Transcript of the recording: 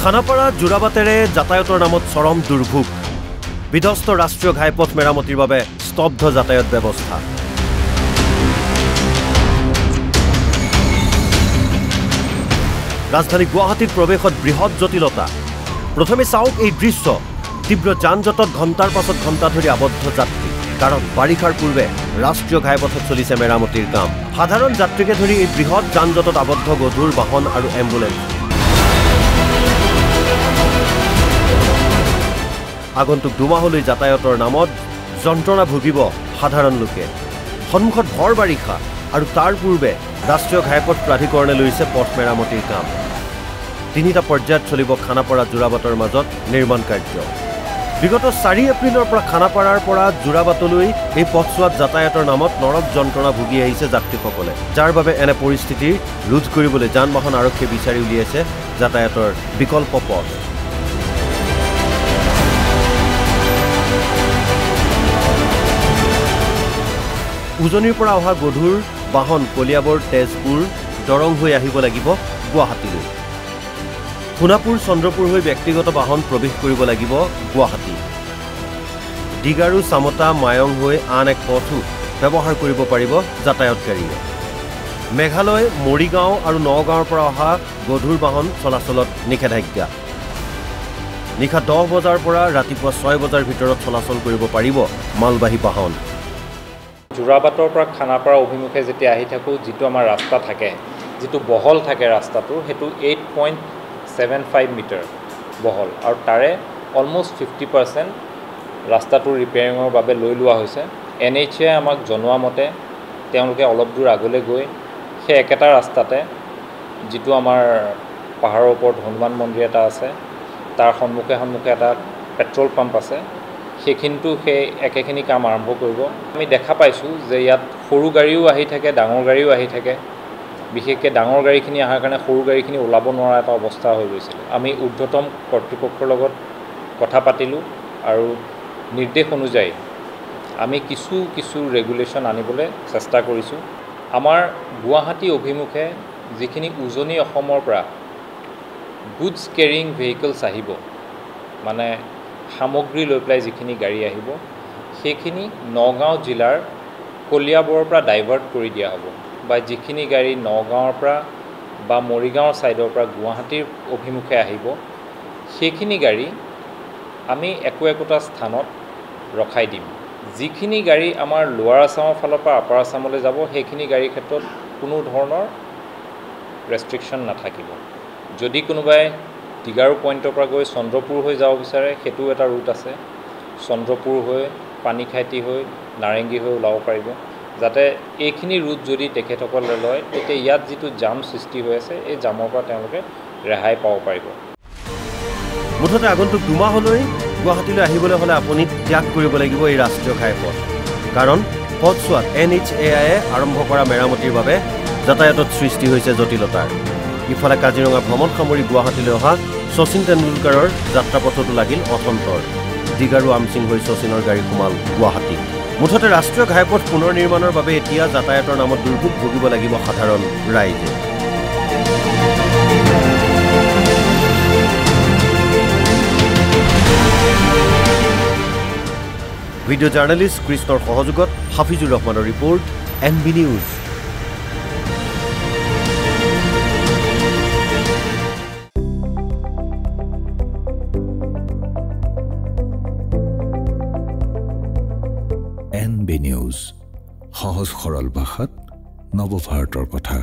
খানাপাৰা জোৰাবাটেৰে যাতায়াতৰ নামত চৰম দুৰ্ভোগ বিধ্বস্ত ৰাষ্ট্ৰীয় ঘাইপথ মেৰামতিৰ বাবে স্তব্ধ যাতায়াত ব্যৱস্থা ৰাজধানী গুৱাহাটীত প্ৰৱেশত বৃহৎ জটিলতা প্ৰথমে চাওক এই দৃশ্য তীব্ৰ যান-জঁটত ঘণ্টাৰ পাছত ঘণ্টা ধৰি আবদ্ধ যাত্ৰী কাৰণ বাৰিষাৰ পূৰ্বে ৰাষ্ট্ৰীয় ঘাইপথত চলিছে মেৰামতিৰ কাম সাধাৰণ যাত্ৰীকে ধৰি এই বৃহৎ যান-জঁটত আবদ্ধ গধুৰ বাহন আৰু এম্বুলেন্স আগন্তুক দুমাহলৈ যাতায়াতৰ নামত যন্ত্ৰণা ভুগিব সাধাৰণ লোকে সন্মুখত ভৰ বাৰিষা আৰু তাৰ পূৰ্বে ৰাষ্ট্ৰীয় ঘাইপথ প্ৰাধিকৰণে লৈছে পথ মেৰামতিৰ কাম তিনিটা পৰ্যায়ত চলিব খানাপাৰা জোৰাবাটৰ মাজত নিৰ্মাণ কাৰ্য বিগত 4 এপ্ৰিলৰ পৰা খানাপাৰাৰ পৰা জোৰাবাটলৈ এই পথছোৱাত যাতায়াতৰ নামত নৰক যন্ত্ৰণা ভুগি আহিছে যাত্ৰীসকলে যাৰ বাবে এনে পৰিস্থিতি ৰোধ কৰিবলৈ যান-বাহন আৰক্ষী বিচাৰি উলিয়াইছে যাতায়াতৰ বিকল্প পথ উজনিৰ পৰা অহা গধুৰ বাহন কলিয়াবৰ তেজপুৰ দৰং হৈ আহিব লাগিব গুৱাহাটীলৈ সোণাপুৰ চন্দ্ৰপুৰ হৈ ব্যক্তিগত বাহন প্ৰৱেশ কৰিব লাগিব গুৱাহাটী ডিগাৰু চামতা মায়ং হৈ আন এক পথো ব্যৱহাৰ কৰিব পাৰিব যাতায়াতকাৰীয়ে মেঘালয় মৰিগাঁও আৰু নগাঁৱৰ পৰা অহা গধুৰ বাহন চলাচলত নিষেধাজ্ঞা নিশা 10 বজাৰ পৰা ৰাতিপুৱা 6 বজাৰ ভিতৰত চলাচল কৰিব পাৰিব মালবাহী বাহন জোৰাবাটৰ পৰা খানাপাৰা অভিমুখে যেতিয়া আহি থাকোঁ যিটো আমাৰ ৰাস্তা থাকে যিটো বহল থাকে ৰাস্তাটো সেইটো 8.75 মিটাৰ বহল আৰু তাৰে অলমোষ্ট 50% ৰাস্তাটো ৰিপেয়াৰিঙৰ বাবে লৈ লোৱা হৈছে NHA আমাক জনোৱা মতে তেওঁলোকে অলপ দূৰ আগলৈ গৈ সেই একেটা ৰাস্তাতে যিটো আমাৰ পাহাৰৰ ওপৰত হনুমান মন্দিৰ এটা আছে তাৰ সন্মুখে এটা পেট্ৰল পাম্প আছে সেইখিনিতো সেই একেখিনি কাম আৰম্ভ কৰিব আমি দেখা পাইছোঁ যে ইয়াত সৰু গাড়ীও আহি থাকে ডাঙৰ গাড়ীও আহি থাকে বিশেষকৈ ডাঙৰ গাড়ীখিনি অহাৰ কাৰণে সৰু গাড়ীখিনি ওলাব নোৱাৰা এটা অৱস্থা হৈ গৈছিল আমি ঊৰ্ধ্বতম কৰ্তৃপক্ষৰ লগত কথা পাতিলোঁ আৰু নিৰ্দেশ অনুযায়ী আমি কিছু ৰেগুলেশ্যন আনিবলৈ চেষ্টা কৰিছোঁ আমাৰ গুৱাহাটী অভিমুখে যিখিনি উজনি অসমৰ পৰা গুডছ কেৰিং ভেহিকলছ আহিব মানে সামগ্ৰী লৈ পেলাই যিখিনি গাড়ী আহিব সেইখিনি নগাঁও জিলাৰ কলিয়াবৰৰ পৰা ডাইভাৰ্ট কৰি দিয়া হ'ব বা যিখিনি গাড়ী নগাঁৱৰ পৰা বা মৰিগাঁৱৰ ছাইডৰ পৰা গুৱাহাটীৰ অভিমুখে আহিব সেইখিনি গাড়ী আমি একোটা স্থানত ৰখাই দিম যিখিনি গাড়ী আমাৰ লোৱাৰ আছামৰ ফালৰ পৰা আপাৰ আছামলৈ যাব সেইখিনি গাড়ীৰ ক্ষেত্ৰত কোনো ধৰণৰ ৰেষ্ট্ৰিকশ্যন নাথাকিব যদি কোনোবাই ডিগাৰু পইণ্টৰ পৰা গৈ চন্দ্ৰপুৰ হৈ যাব বিচাৰে সেইটো এটা ৰুট আছে চন্দ্ৰপুৰ হৈ পানীখাইটি হৈ নাৰেংগী হৈ ওলাব পাৰিব যাতে এইখিনি ৰুট যদি তেখেতসকলে লয় তেতিয়া ইয়াত যিটো জাম সৃষ্টি হৈ আছে এই জামৰ পৰা তেওঁলোকে ৰেহাই পাব পাৰিব মুঠতে আগন্তুক দুমাহলৈ গুৱাহাটীলৈ আহিবলৈ হ'লে আপুনি ত্যাগ কৰিব লাগিব এই ৰাষ্ট্ৰীয় ঘাইপথ কাৰণ পথছোৱাত NHAই আৰম্ভ কৰা মেৰামতিৰ বাবে যাতায়াতত সৃষ্টি হৈছে জটিলতাৰ ইফালে কাজিৰঙা ভ্ৰমণ সামৰি গুৱাহাটীলৈ অহা শচীন তেণ্ডুলকাৰৰ যাত্ৰাপথতো লাগিল অথন্তৰ ডিগাৰু আমচিং হৈ শচীনৰ গাড়ী সোমাল গুৱাহাটী মুঠতে ৰাষ্ট্ৰীয় ঘাইপথ পুনৰ নিৰ্মাণৰ বাবে এতিয়া যাতায়াতৰ নামত দুৰ্ভোগ ভুগিব লাগিব সাধাৰণ ৰাইজে ভিডিঅ' জাৰ্নেলিষ্ট কৃষ্ণৰ সহযোগত হাফিজুৰ ৰহমানৰ report NB news NB news সহজ সৰল ভাষাত নৱভাৰতৰ কথা